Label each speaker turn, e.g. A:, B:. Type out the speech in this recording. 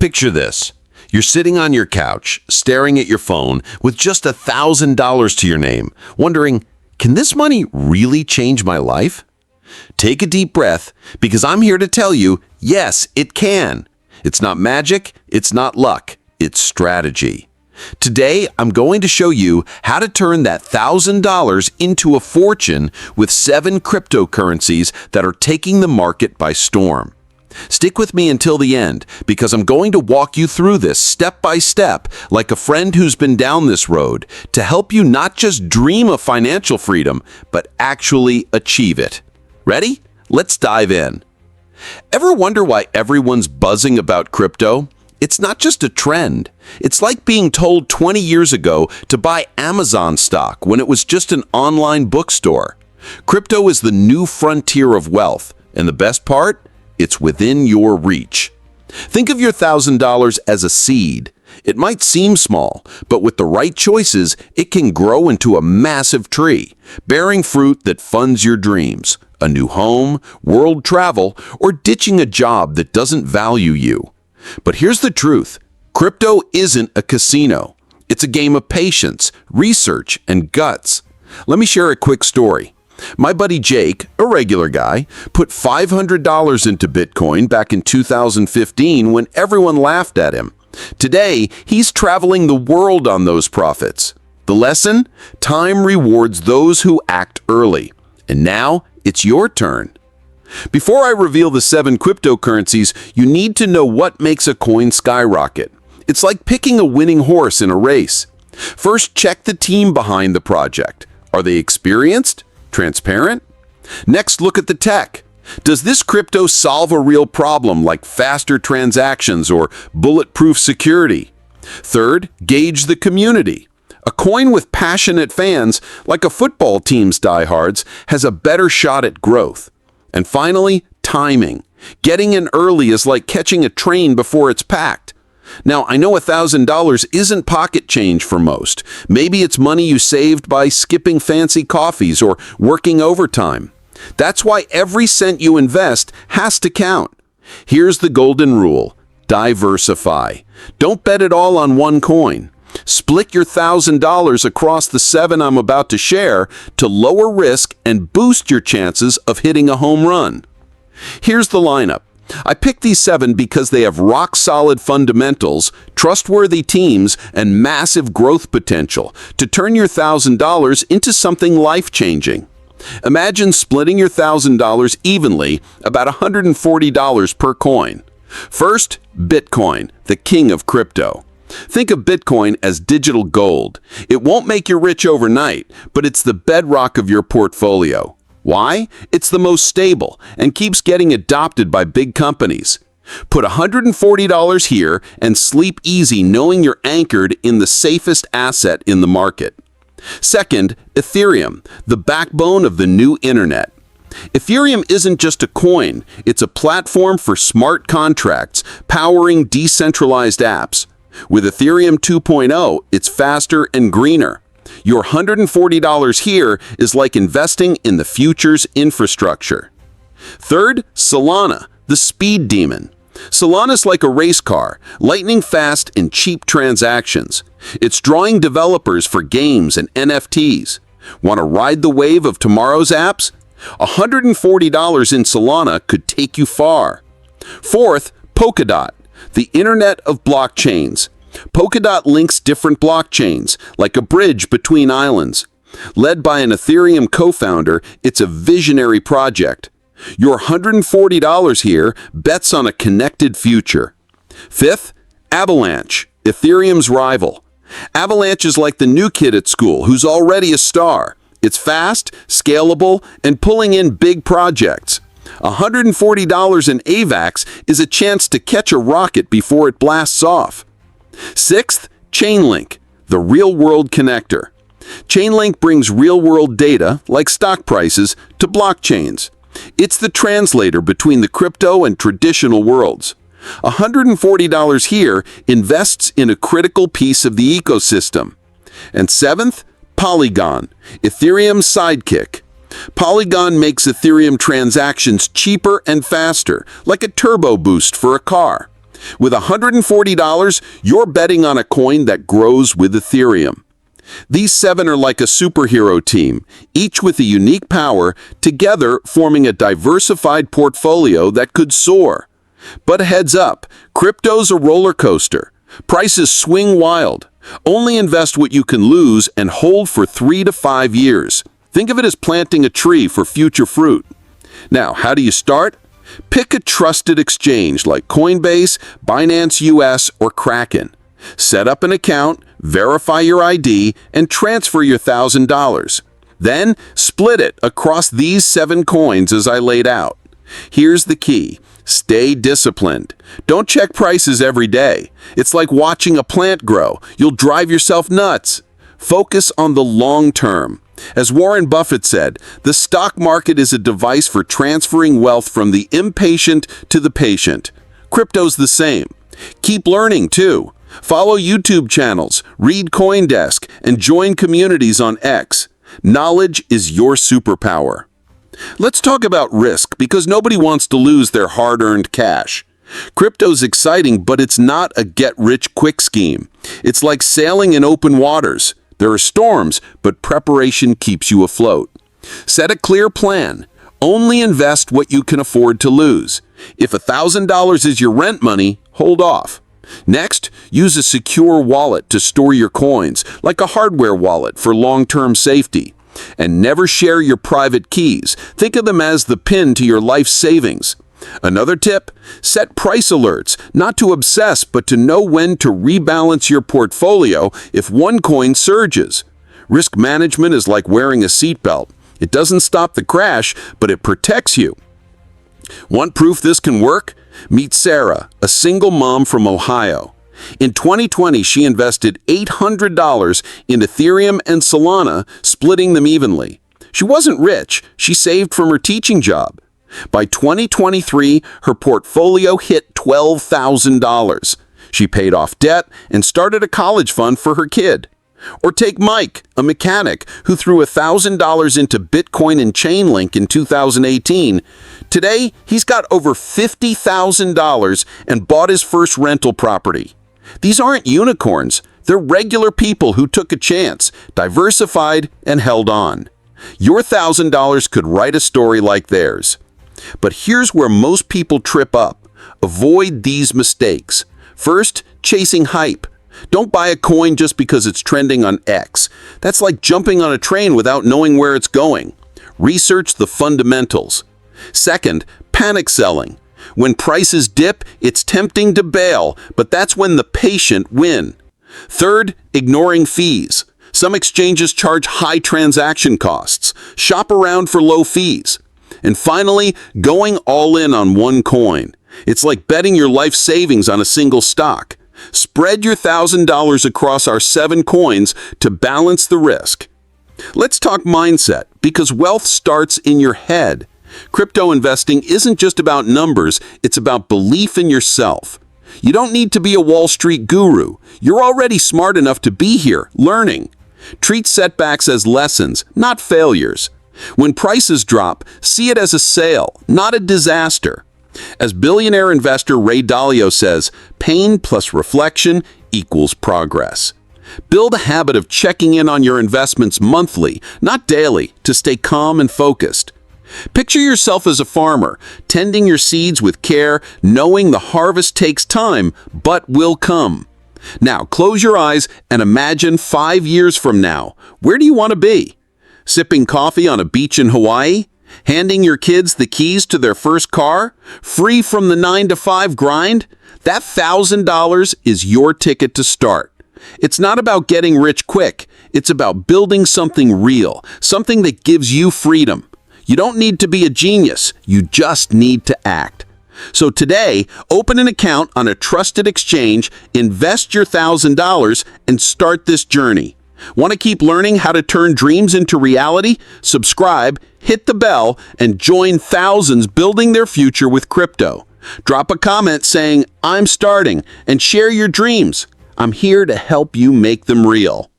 A: Picture this. You're sitting on your couch, staring at your phone with just $1,000 to your name, wondering, can this money really change my life? Take a deep breath, because I'm here to tell you, yes, it can. It's not magic, it's not luck, it's strategy. Today, I'm going to show you how to turn that $1,000 into a fortune with 7 cryptocurrencies that are taking the market by storm. Stick with me until the end, because I'm going to walk you through this step by step like a friend who's been down this road to help you not just dream of financial freedom, but actually achieve it. Ready? Let's dive in. Ever wonder why everyone's buzzing about crypto? It's not just a trend. It's like being told 20 years ago to buy Amazon stock when it was just an online bookstore. Crypto is the new frontier of wealth, and the best part? It's within your reach. Think of your $1,000 as a seed. It might seem small, but with the right choices, it can grow into a massive tree, bearing fruit that funds your dreams, a new home, world travel, or ditching a job that doesn't value you. But here's the truth. Crypto isn't a casino. It's a game of patience, research, and guts. Let me share a quick story. My buddy Jake, a regular guy, put $500 into Bitcoin back in 2015 when everyone laughed at him. Today, he's traveling the world on those profits. The lesson? Time rewards those who act early. And now, it's your turn. Before I reveal the 7 cryptocurrencies, you need to know what makes a coin skyrocket. It's like picking a winning horse in a race. First, check the team behind the project. Are they experienced? Transparent? Next, look at the tech. Does this crypto solve a real problem like faster transactions or bulletproof security? Third, gauge the community. A coin with passionate fans, like a football team's diehards, has a better shot at growth. And finally, timing. Getting in early is like catching a train before it's packed. Now, I know $1,000 isn't pocket change for most. Maybe it's money you saved by skipping fancy coffees or working overtime. That's why every cent you invest has to count. Here's the golden rule. Diversify. Don't bet it all on one coin. Split your $1,000 across the 7 I'm about to share to lower risk and boost your chances of hitting a home run. Here's the lineup. I picked these 7 because they have rock-solid fundamentals, trustworthy teams, and massive growth potential to turn your $1,000 into something life-changing. Imagine splitting your $1,000 evenly, about $140 per coin. First, Bitcoin, the king of crypto. Think of Bitcoin as digital gold. It won't make you rich overnight, but it's the bedrock of your portfolio. Why? It's the most stable and keeps getting adopted by big companies. Put $140 here and sleep easy knowing you're anchored in the safest asset in the market. Second, Ethereum, the backbone of the new internet. Ethereum isn't just a coin, it's a platform for smart contracts powering decentralized apps. With Ethereum 2.0, it's faster and greener. Your $140 here is like investing in the future's infrastructure. Third, Solana, the speed demon. Solana's like a race car, lightning fast and cheap transactions. It's drawing developers for games and NFTs. Want to ride the wave of tomorrow's apps? $140 in Solana could take you far. Fourth, Polkadot, the internet of blockchains. Polkadot links different blockchains, like a bridge between islands. Led by an Ethereum co-founder, it's a visionary project. Your $140 here bets on a connected future. Fifth, Avalanche, Ethereum's rival. Avalanche is like the new kid at school who's already a star. It's fast, scalable, and pulling in big projects. $140 in AVAX is a chance to catch a rocket before it blasts off. Sixth, Chainlink, the real-world connector. Chainlink brings real-world data, like stock prices, to blockchains. It's the translator between the crypto and traditional worlds. $140 here invests in a critical piece of the ecosystem. And seventh, Polygon, Ethereum's sidekick. Polygon makes Ethereum transactions cheaper and faster, like a turbo boost for a car. With $140, you're betting on a coin that grows with Ethereum. These 7 are like a superhero team, each with a unique power, together forming a diversified portfolio that could soar. But heads up, crypto's a roller coaster. Prices swing wild. Only invest what you can lose and hold for 3 to 5 years. Think of it as planting a tree for future fruit. Now, how do you start? Pick a trusted exchange like Coinbase, Binance US, or Kraken. Set up an account, verify your ID, and transfer your $1,000. Then, split it across these 7 coins as I laid out. Here's the key. Stay disciplined. Don't check prices every day. It's like watching a plant grow. You'll drive yourself nuts. Focus on the long term. As Warren Buffett said, the stock market is a device for transferring wealth from the impatient to the patient. Crypto's the same. Keep learning, too. Follow YouTube channels, read CoinDesk, and join communities on X. Knowledge is your superpower. Let's talk about risk, because nobody wants to lose their hard-earned cash. Crypto's exciting, but it's not a get-rich-quick scheme. It's like sailing in open waters. There are storms, but preparation keeps you afloat. Set a clear plan. Only invest what you can afford to lose. If $1,000 is your rent money, hold off. Next, use a secure wallet to store your coins, like a hardware wallet for long-term safety. And never share your private keys. Think of them as the pin to your life savings. Another tip, set price alerts, not to obsess, but to know when to rebalance your portfolio if one coin surges. Risk management is like wearing a seatbelt. It doesn't stop the crash, but it protects you. Want proof this can work? Meet Sarah, a single mom from Ohio. In 2020, she invested $800 in Ethereum and Solana, splitting them evenly. She wasn't rich. She saved from her teaching job. By 2023, her portfolio hit $12,000. She paid off debt and started a college fund for her kid. Or take Mike, a mechanic who threw $1,000 into Bitcoin and Chainlink in 2018. Today, he's got over $50,000 and bought his first rental property. These aren't unicorns. They're regular people who took a chance, diversified, and held on. Your $1,000 could write a story like theirs. But here's where most people trip up. Avoid these mistakes. First, chasing hype. Don't buy a coin just because it's trending on X. That's like jumping on a train without knowing where it's going. Research the fundamentals. Second, panic selling. When prices dip, it's tempting to bail, but that's when the patient win. Third, ignoring fees. Some exchanges charge high transaction costs. Shop around for low fees. And finally, going all in on one coin. It's like betting your life savings on a single stock. Spread your $1,000 across our 7 coins to balance the risk. Let's talk mindset, because wealth starts in your head. Crypto investing isn't just about numbers, it's about belief in yourself. You don't need to be a Wall Street guru. You're already smart enough to be here, learning. Treat setbacks as lessons, not failures. When prices drop, see it as a sale, not a disaster. As billionaire investor Ray Dalio says, pain plus reflection equals progress. Build a habit of checking in on your investments monthly, not daily, to stay calm and focused. Picture yourself as a farmer, tending your seeds with care, knowing the harvest takes time, but will come. Now, close your eyes and imagine 5 years from now. Where do you want to be? Sipping coffee on a beach in Hawaii? Handing your kids the keys to their first car? Free from the 9-to-5 grind? That $1,000 is your ticket to start. It's not about getting rich quick. It's about building something real, something that gives you freedom. You don't need to be a genius. You just need to act. So today, open an account on a trusted exchange, invest your $1,000, and start this journey. Want to keep learning how to turn dreams into reality? Subscribe, hit the bell, and join thousands building their future with crypto. Drop a comment saying, "I'm starting," and share your dreams. I'm here to help you make them real.